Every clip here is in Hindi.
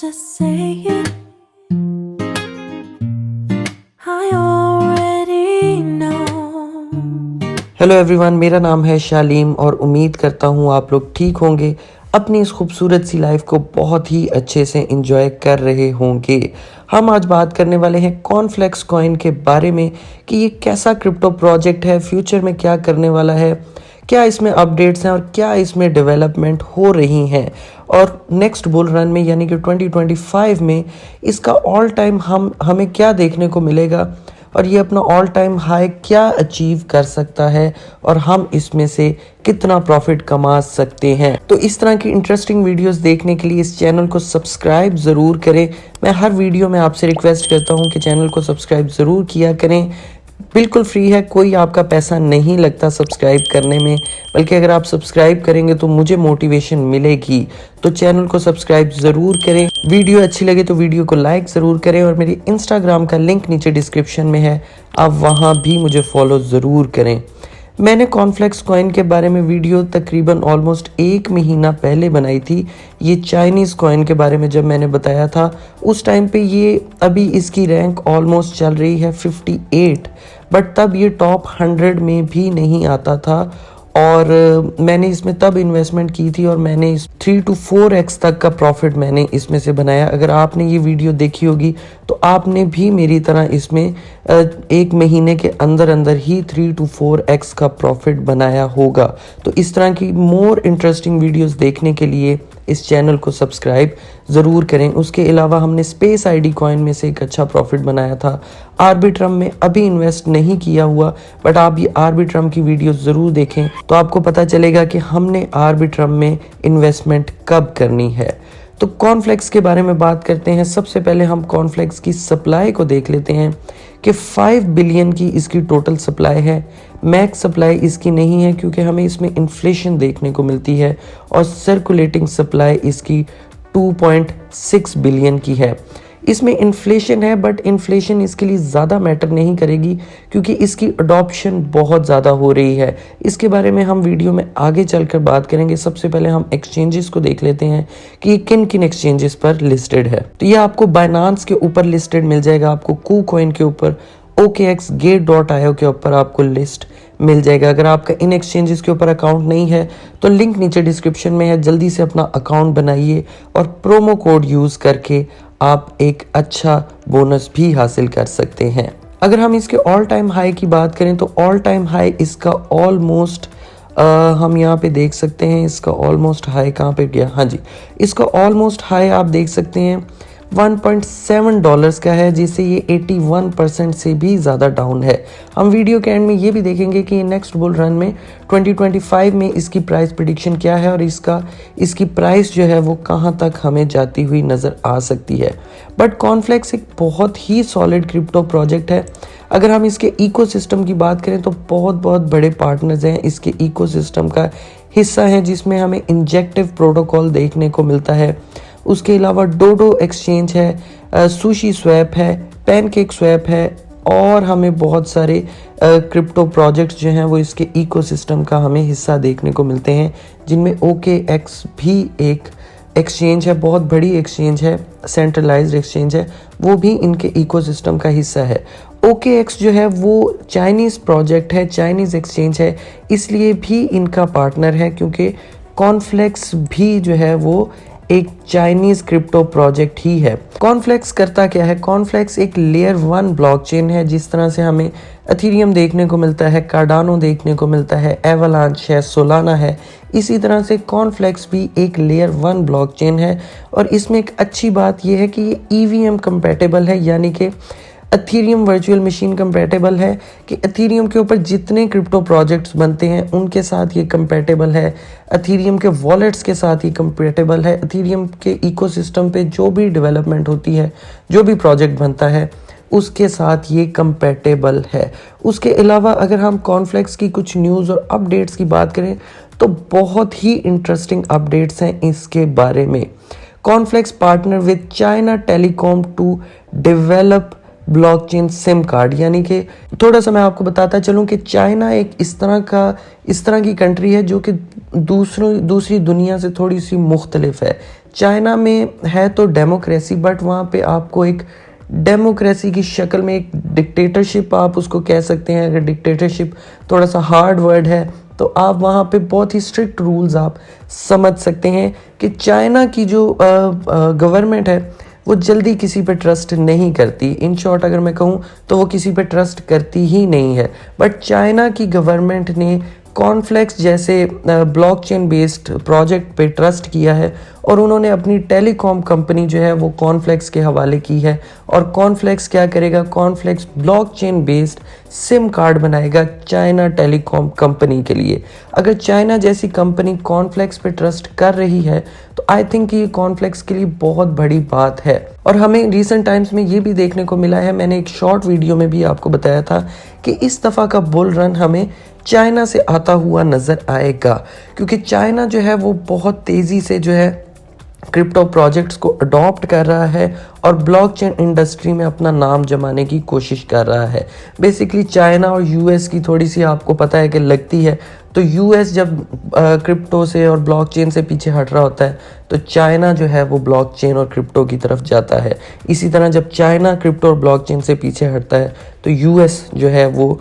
to say it. I already know. Hello everyone, मेरा नाम है शालीम और उम्मीद करता हूँ आप लोग ठीक होंगे, अपनी इस खूबसूरत सी लाइफ को बहुत ही अच्छे से एंजॉय कर रहे होंगे। हम आज बात करने वाले हैं कॉर्नफ्लेक्स कॉइन के बारे में कि ये कैसा क्रिप्टो प्रोजेक्ट है, फ्यूचर में क्या करने वाला है, क्या इसमें अपडेट्स हैं और क्या इसमें डेवलपमेंट हो रही हैं और नेक्स्ट बुल रन में यानी कि 2025 में इसका ऑल टाइम हमें क्या देखने को मिलेगा और ये अपना ऑल टाइम हाई क्या अचीव कर सकता है और हम इसमें से कितना प्रॉफिट कमा सकते हैं। तो इस तरह की इंटरेस्टिंग वीडियोस देखने के लिए इस चैनल को सब्सक्राइब ज़रूर करें। मैं हर वीडियो में आपसे रिक्वेस्ट करता हूं कि चैनल को सब्सक्राइब ज़रूर किया करें। बिल्कुल फ्री है, कोई आपका पैसा नहीं लगता सब्सक्राइब करने में, बल्कि अगर आप सब्सक्राइब करेंगे तो मुझे मोटिवेशन मिलेगी। तो चैनल को सब्सक्राइब ज़रूर करें। वीडियो अच्छी लगे तो वीडियो को लाइक ज़रूर करें और मेरी इंस्टाग्राम का लिंक नीचे डिस्क्रिप्शन में है, आप वहाँ भी मुझे फॉलो ज़रूर करें। मैंने कॉर्नफ्लेक्स कॉइन के बारे में वीडियो तकरीबन ऑलमोस्ट 1 महीना पहले बनाई थी। ये चाइनीज़ कॉइन के बारे में जब मैंने बताया था उस टाइम पे ये अभी इसकी रैंक ऑलमोस्ट चल रही है 58, बट तब ये टॉप 100 में भी नहीं आता था और मैंने इसमें तब इन्वेस्टमेंट की थी और मैंने 3 to 4x तक का प्रॉफिट मैंने इसमें से बनाया। अगर आपने ये वीडियो देखी होगी तो आपने भी मेरी तरह इसमें 1 महीने के अंदर अंदर ही 3 to 4x का प्रॉफिट बनाया होगा। तो इस तरह की मोर इंटरेस्टिंग वीडियोस देखने के लिए इस चैनल को सब्सक्राइब ज़रूर करें। उसके अलावा हमने स्पेस आईडी कॉइन में से एक अच्छा प्रॉफिट बनाया था। आर्बिट्रम में अभी इन्वेस्ट नहीं किया हुआ, बट आप ये आर्बिट्रम की वीडियो ज़रूर देखें तो आपको पता चलेगा कि हमने आर्बिट्रम में इन्वेस्टमेंट कब करनी है। तो कॉर्नफ्लेक्स के बारे में बात करते हैं। सबसे पहले हम कॉर्नफ्लेक्स की सप्लाई को देख लेते हैं कि 5 बिलियन की इसकी टोटल सप्लाई है। मैक्स सप्लाई इसकी नहीं है क्योंकि हमें इसमें इन्फ्लेशन देखने को मिलती है और सर्कुलेटिंग सप्लाई इसकी 2.6 बिलियन की है। इसमें इन्फ्लेशन है बट इन्फ्लेशन इसके लिए ज़्यादा मैटर नहीं करेगी क्योंकि इसकी अडॉप्शन बहुत ज़्यादा हो रही है। इसके बारे में हम वीडियो में आगे चलकर बात करेंगे। सबसे पहले हम एक्सचेंजेस को देख लेते हैं कि किन किन एक्सचेंजेस पर लिस्टेड है। तो ये आपको बाइनांस के ऊपर लिस्टेड मिल जाएगा, आपको KuCoin के ऊपर, OKX, Gate.io के ऊपर आपको लिस्ट मिल जाएगा। अगर आपका इन एक्सचेंजेस के ऊपर अकाउंट नहीं है तो लिंक नीचे डिस्क्रिप्शन में है, जल्दी से अपना अकाउंट बनाइए और प्रोमो कोड यूज़ करके आप एक अच्छा बोनस भी हासिल कर सकते हैं। अगर हम इसके ऑल टाइम हाई की बात करें तो ऑल टाइम हाई इसका ऑलमोस्ट हम यहाँ पे देख सकते हैं। इसका ऑलमोस्ट हाई कहाँ पे गया, हाँ जी, इसका ऑलमोस्ट हाई आप देख सकते हैं $1.7 का है, जिससे ये 81% से भी ज़्यादा डाउन है। हम वीडियो के एंड में ये भी देखेंगे कि नेक्स्ट बुल रन में 2025 में इसकी प्राइस प्रिडिक्शन क्या है और इसकी प्राइस जो है वो कहाँ तक हमें जाती हुई नज़र आ सकती है। बट कॉर्नफ्लेक्स एक बहुत ही सॉलिड क्रिप्टो प्रोजेक्ट है। अगर हम इसके इकोसिस्टम की बात करें तो बहुत बड़े पार्टनर्स हैं इसके इकोसिस्टम का हिस्सा हैं, जिसमें हमें इंजेक्टिव प्रोटोकॉल देखने को मिलता है। उसके अलावा डोडो एक्सचेंज है, सुशी स्वैप है, पैनकेक स्वैप है और हमें बहुत सारे क्रिप्टो प्रोजेक्ट्स जो हैं वो इसके इकोसिस्टम का हमें हिस्सा देखने को मिलते हैं, जिनमें OKX भी एक एक्सचेंज है, बहुत बड़ी एक्सचेंज है, सेंट्रलाइज्ड एक्सचेंज है, वो भी इनके इकोसिस्टम का हिस्सा है। OKX जो है वो चाइनीज़ प्रोजेक्ट है, चाइनीज़ एक्सचेंज है, इसलिए भी इनका पार्टनर है क्योंकि कॉर्नफ्लेक्स भी जो है वो एक चाइनीज़ क्रिप्टो प्रोजेक्ट ही है। कॉर्नफ्लेक्स करता क्या है? कॉर्नफ्लेक्स एक लेयर 1 ब्लॉकचेन है, जिस तरह से हमें एथेरियम देखने को मिलता है, कार्डानो देखने को मिलता है, एवलांच है, सोलाना है, इसी तरह से कॉर्नफ्लेक्स भी एक लेयर 1 ब्लॉकचेन है। और इसमें एक अच्छी बात यह है कि ये EVM कंपैटिबल है, यानी कि एथेरियम वर्चुअल मशीन कंपैटिबल है, कि एथेरियम के ऊपर जितने क्रिप्टो प्रोजेक्ट्स बनते हैं उनके साथ ये कंपैटिबल है, एथेरियम के वॉलेट्स के साथ ये कंपैटिबल है, एथेरियम के इकोसिस्टम पे जो भी डेवलपमेंट होती है, जो भी प्रोजेक्ट बनता है उसके साथ ये कंपैटिबल है। उसके अलावा अगर हम कॉर्नफ्लेक्स की कुछ न्यूज़ और अपडेट्स की बात करें तो बहुत ही इंटरेस्टिंग अपडेट्स हैं इसके बारे में। Conflux partner with China Telecom to develop blockchain SIM card. यानी कि थोड़ा सा मैं आपको बताता चलूँ कि चाइना एक इस तरह की कंट्री है जो कि दूसरी दुनिया से थोड़ी सी मुख्तलिफ है। चाइना में है तो डेमोक्रेसी, बट वहाँ पे आपको एक डेमोक्रेसी की शक्ल में एक डिक्टेटरशिप आप उसको कह सकते हैं। अगर डिक्टेटरशिप थोड़ा सा हार्ड वर्ड है तो आप वहाँ पे बहुत ही स्ट्रिक्ट रूल्स आप समझ सकते हैं कि चाइना की जो गवर्नमेंट है वो जल्दी किसी पे ट्रस्ट नहीं करती। इन शॉर्ट अगर मैं कहूँ तो वो किसी पे ट्रस्ट करती ही नहीं है। बट चाइना की गवर्नमेंट ने कॉर्नफ्लेक्स जैसे ब्लॉकचेन बेस्ड प्रोजेक्ट पे ट्रस्ट किया है और उन्होंने अपनी टेलीकॉम कंपनी जो है वो कॉर्नफ्लेक्स के हवाले की है। और कॉर्नफ्लेक्स क्या करेगा, cornflakes blockchain based SIM card बनाएगा चाइना टेलीकॉम कंपनी के लिए। अगर चाइना जैसी कंपनी कॉर्नफ्लेक्स पे ट्रस्ट कर रही है तो आई थिंक ये कॉर्नफ्लेक्स के लिए बहुत बड़ी बात है। और हमें रिसेंट टाइम्स में ये भी देखने को मिला है, मैंने एक शॉर्ट वीडियो में भी आपको बताया था कि इस दफ़ा का बुल रन हमें चाइना से आता हुआ नज़र आएगा, क्योंकि चाइना जो है वो बहुत तेज़ी से जो है क्रिप्टो प्रोजेक्ट्स को अडॉप्ट कर रहा है और ब्लॉकचेन इंडस्ट्री में अपना नाम जमाने की कोशिश कर रहा है। बेसिकली चाइना और यूएस की थोड़ी सी आपको पता है कि लगती है, तो यूएस जब क्रिप्टो से और ब्लॉकचेन से पीछे हट रहा होता है तो चाइना जो है वो ब्लॉकचेन और क्रिप्टो की तरफ जाता है। इसी तरह जब चाइना क्रिप्टो और ब्लॉकचेन से पीछे हटता है तो यूएस जो है वो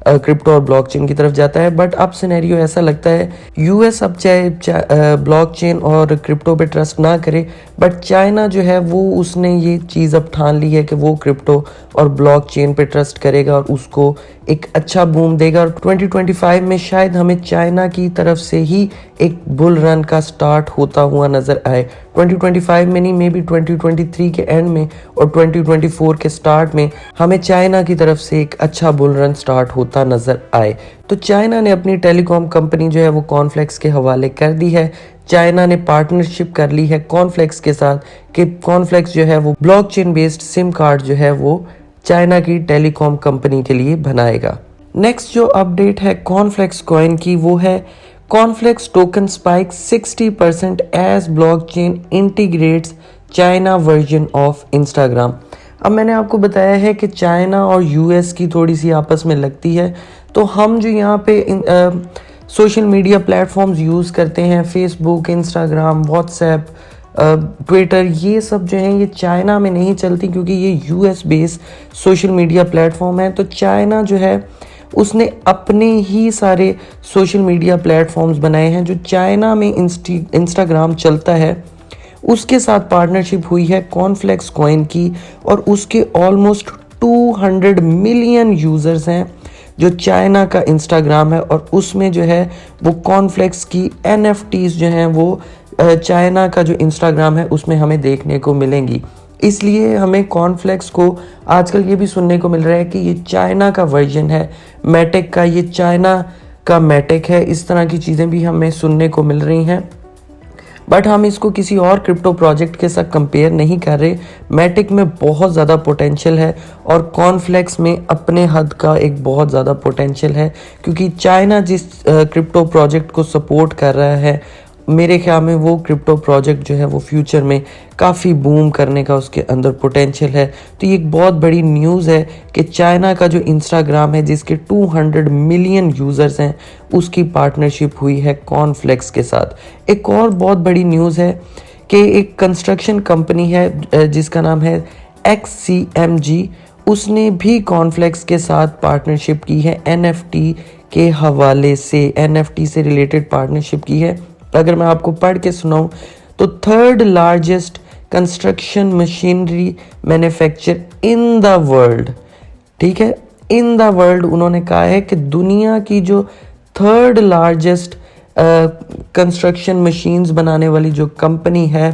क्रिप्टो और ब्लॉकचेन की तरफ जाता है। बट अब सिनेरियो ऐसा लगता है यूएस अब चाहे ब्लॉकचेन और क्रिप्टो पे ट्रस्ट ना करे, बट चाइना जो है वो उसने ये चीज़ अब ठान ली है कि वो क्रिप्टो और ब्लॉकचेन पे ट्रस्ट करेगा और उसको एक अच्छा बूम देगा। और 2025 में शायद हमें चाइना की तरफ से ही एक बुल रन का स्टार्ट होता हुआ नज़र आए। 2025 में नहीं, मे बी 2023 के एंड में और 2024 के स्टार्ट में हमें चाइना की तरफ से एक अच्छा बुल रन स्टार्ट होता नज़र आए। तो चाइना ने अपनी टेलीकॉम कंपनी जो है वो कॉर्नफ्लेक्स के हवाले कर दी है। चाइना ने पार्टनरशिप कर ली है कॉर्नफ्लेक्स के साथ कि कॉर्नफ्लेक्स जो है वो ब्लॉकचेन बेस्ड सिम कार्ड जो है वो चाइना की टेलीकॉम कंपनी के लिए बनाएगा। नेक्स्ट जो अपडेट है कॉर्नफ्लेक्स कॉइन की वो है Conflux token spike 60% as blockchain integrates China version of Instagram. अब मैंने आपको बताया है कि चाइना और यूएस की थोड़ी सी आपस में लगती है, तो हम जो यहाँ पे सोशल मीडिया प्लेटफॉर्म्स यूज़ करते हैं, फेसबुक, इंस्टाग्राम, व्हाट्सएप, ट्विटर, ये सब जो हैं ये चाइना में नहीं चलती क्योंकि ये US based social media platform है। तो चाइना जो है उसने अपने ही सारे सोशल मीडिया प्लेटफॉर्म्स बनाए हैं। जो चाइना में इंस्टाग्राम चलता है उसके साथ पार्टनरशिप हुई है कॉर्नफ्लेक्स कॉइन की और उसके ऑलमोस्ट 200 मिलियन यूज़र्स हैं जो चाइना का इंस्टाग्राम है। और उसमें जो है वो कॉर्नफ्लेक्स की NFTs जो हैं वो चाइना का जो इंस्टाग्राम है उसमें हमें देखने को मिलेंगी। इसलिए हमें कॉर्नफ्लेक्स को आजकल ये भी सुनने को मिल रहा है कि ये चाइना का वर्जन है मैटेक का, ये चाइना का मैटेक है। इस तरह की चीज़ें भी हमें सुनने को मिल रही हैं, बट हम इसको किसी और क्रिप्टो प्रोजेक्ट के साथ कंपेयर नहीं कर रहे। मैटिक में बहुत ज़्यादा पोटेंशियल है और कॉर्नफ्लेक्स में अपने हद का एक बहुत ज़्यादा पोटेंशियल है, क्योंकि चाइना जिस क्रिप्टो प्रोजेक्ट को सपोर्ट कर रहा है मेरे ख्याल में वो क्रिप्टो प्रोजेक्ट जो है वो फ्यूचर में काफ़ी बूम करने का उसके अंदर पोटेंशियल है। तो ये एक बहुत बड़ी न्यूज़ है कि चाइना का जो इंस्टाग्राम है जिसके 200 मिलियन यूज़र्स हैं उसकी पार्टनरशिप हुई है कॉर्नफ्लेक्स के साथ। एक और बहुत बड़ी न्यूज़ है कि एक कंस्ट्रक्शन कंपनी है जिसका नाम है XCMG, उसने भी कॉर्नफ्लेक्स के साथ पार्टनरशिप की है NFT के हवाले से, NFT से रिलेटेड पार्टनरशिप की है। अगर मैं आपको पढ़ के सुनाऊं तो 3rd largest construction machinery manufacture in the world, ठीक है, इन द वर्ल्ड उन्होंने कहा है कि दुनिया की जो 3rd लार्जेस्ट कंस्ट्रक्शन मशीन्स बनाने वाली जो कंपनी है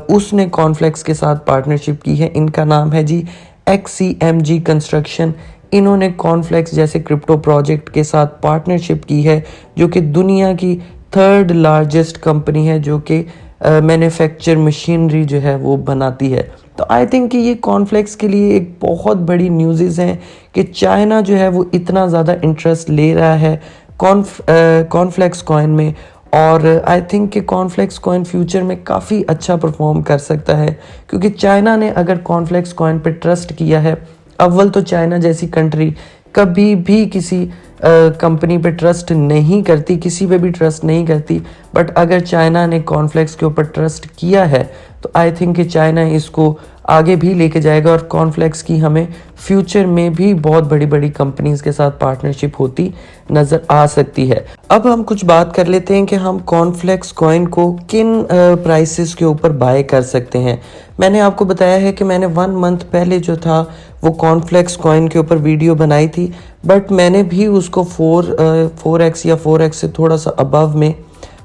उसने कॉर्नफ्लेक्स के साथ पार्टनरशिप की है। इनका नाम है जी XCMG कंस्ट्रक्शन। इन्होंने कॉर्नफ्लेक्स जैसे क्रिप्टो प्रोजेक्ट के साथ पार्टनरशिप की है जो कि दुनिया की 3rd लार्जेस्ट कंपनी है जो कि मैन्युफैक्चर मशीनरी जो है वो बनाती है। तो आई थिंक कि ये कॉर्नफ्लेक्स के लिए एक बहुत बड़ी न्यूज़ हैं कि चाइना जो है वो इतना ज़्यादा इंटरेस्ट ले रहा है कॉर्नफ्लेक्स कॉइन में और आई थिंक कि कॉर्नफ्लेक्स कॉइन फ्यूचर में काफ़ी अच्छा परफॉर्म कर सकता है, क्योंकि चाइना ने अगर कॉर्नफ्लेक्स कॉइन पे ट्रस्ट किया है, अव्वल तो चाइना जैसी कंट्री कभी भी किसी कंपनी पे ट्रस्ट नहीं करती, किसी पे भी ट्रस्ट नहीं करती, बट अगर चाइना ने कॉर्नफ्लेक्स के ऊपर ट्रस्ट किया है तो आई थिंक कि चाइना इसको आगे भी लेके जाएगा और कॉर्नफ्लेक्स की हमें फ्यूचर में भी बहुत बड़ी बड़ी कंपनीज के साथ पार्टनरशिप होती नज़र आ सकती है। अब हम कुछ बात कर लेते हैं कि हम कॉर्नफ्लेक्स कॉइन को किन प्राइसेस के ऊपर बाय कर सकते हैं। मैंने आपको बताया है कि मैंने 1 मंथ पहले जो था वो कॉर्नफ्लेक्स कॉइन के ऊपर वीडियो बनाई थी, बट मैंने भी उसको 4x या 4x से थोड़ा सा अबव में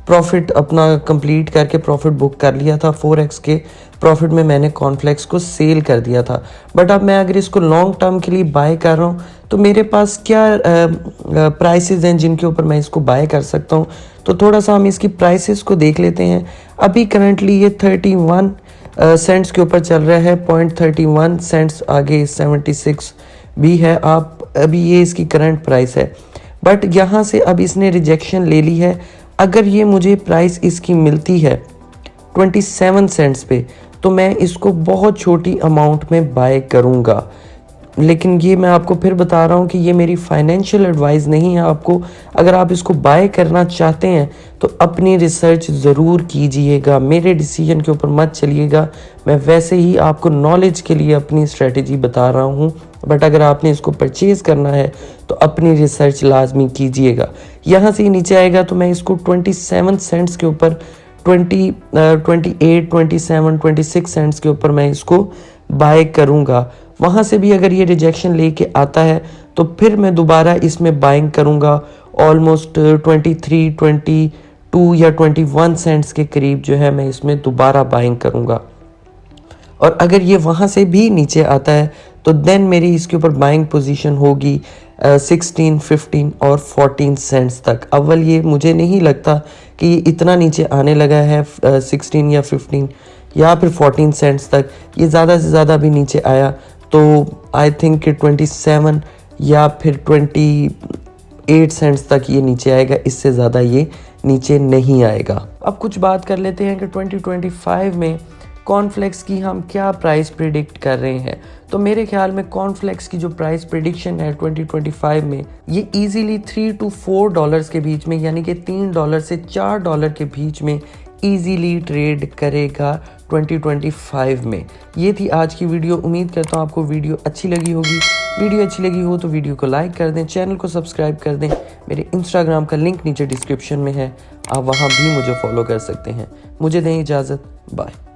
प्रॉफिट अपना कंप्लीट करके प्रॉफिट बुक कर लिया था। 4x के प्रॉफिट में मैंने कॉर्नफ्लेक्स को सेल कर दिया था। बट अब मैं अगर इसको लॉन्ग टर्म के लिए बाय कर रहा हूँ तो मेरे पास क्या प्राइसेस हैं जिनके ऊपर मैं इसको बाय कर सकता हूँ। तो थोड़ा सा हम इसकी प्राइसेस को देख लेते हैं। अभी करंटली ये 31 सेंट्स के ऊपर चल रहा है, 0.31 सेंट्स आगे 76 भी है। आप अभी ये इसकी करंट प्राइस है, बट यहाँ से अब इसने रिजेक्शन ले ली है। अगर ये मुझे प्राइस इसकी मिलती है 27 सेंट्स पे तो मैं इसको बहुत छोटी अमाउंट में बाय करूँगा। लेकिन ये मैं आपको फिर बता रहा हूँ कि ये मेरी फाइनेंशियल एडवाइस नहीं है आपको। अगर आप इसको बाय करना चाहते हैं तो अपनी रिसर्च ज़रूर कीजिएगा, मेरे डिसीजन के ऊपर मत चलिएगा। मैं वैसे ही आपको नॉलेज के लिए अपनी स्ट्रेटजी बता रहा हूँ, बट अगर आपने इसको परचेज़ करना है तो अपनी रिसर्च लाजमी कीजिएगा। यहाँ से नीचे आएगा तो मैं इसको 27 सेंट्स के ऊपर 28, 27, 26 सेंट्स के ऊपर मैं इसको बाय करूँगा। वहाँ से भी अगर ये रिजेक्शन लेके आता है तो फिर मैं दोबारा इसमें बाइंग करूँगा। ऑलमोस्ट 23, 22 या 21 सेंट्स के करीब जो है मैं इसमें दोबारा बाइंग करूँगा। और अगर ये वहाँ से भी नीचे आता है तो देन मेरी इसके ऊपर बाइंग पोजीशन होगी 16, 15 और 14 सेंट्स तक। अव्वल ये मुझे नहीं लगता कि ये इतना नीचे आने लगा है 16 या 15 या फिर 14 सेंट्स तक। ये ज़्यादा से ज़्यादा भी नीचे आया तो आई थिंक कि 27 या फिर 28 सेंट्स तक ये नीचे आएगा, इससे ज़्यादा ये नीचे नहीं आएगा। अब कुछ बात कर लेते हैं कि 2025 में कॉर्नफ्लेक्स की हम क्या प्राइस प्रिडिक्ट कर रहे हैं। तो मेरे ख्याल में कॉर्नफ्लेक्स की जो प्राइस प्रिडिक्शन है 2025 में ये इजीली $3 to $4 के बीच में, यानी कि $3 से $4 के बीच में इजीली ट्रेड करेगा 2025 में। ये थी आज की वीडियो। उम्मीद करता हूँ आपको वीडियो अच्छी लगी होगी। वीडियो अच्छी लगी हो तो वीडियो को लाइक कर दें, चैनल को सब्सक्राइब कर दें। मेरे इंस्टाग्राम का लिंक नीचे डिस्क्रिप्शन में है, आप वहाँ भी मुझे फॉलो कर सकते हैं। मुझे दें इजाज़त, बाय।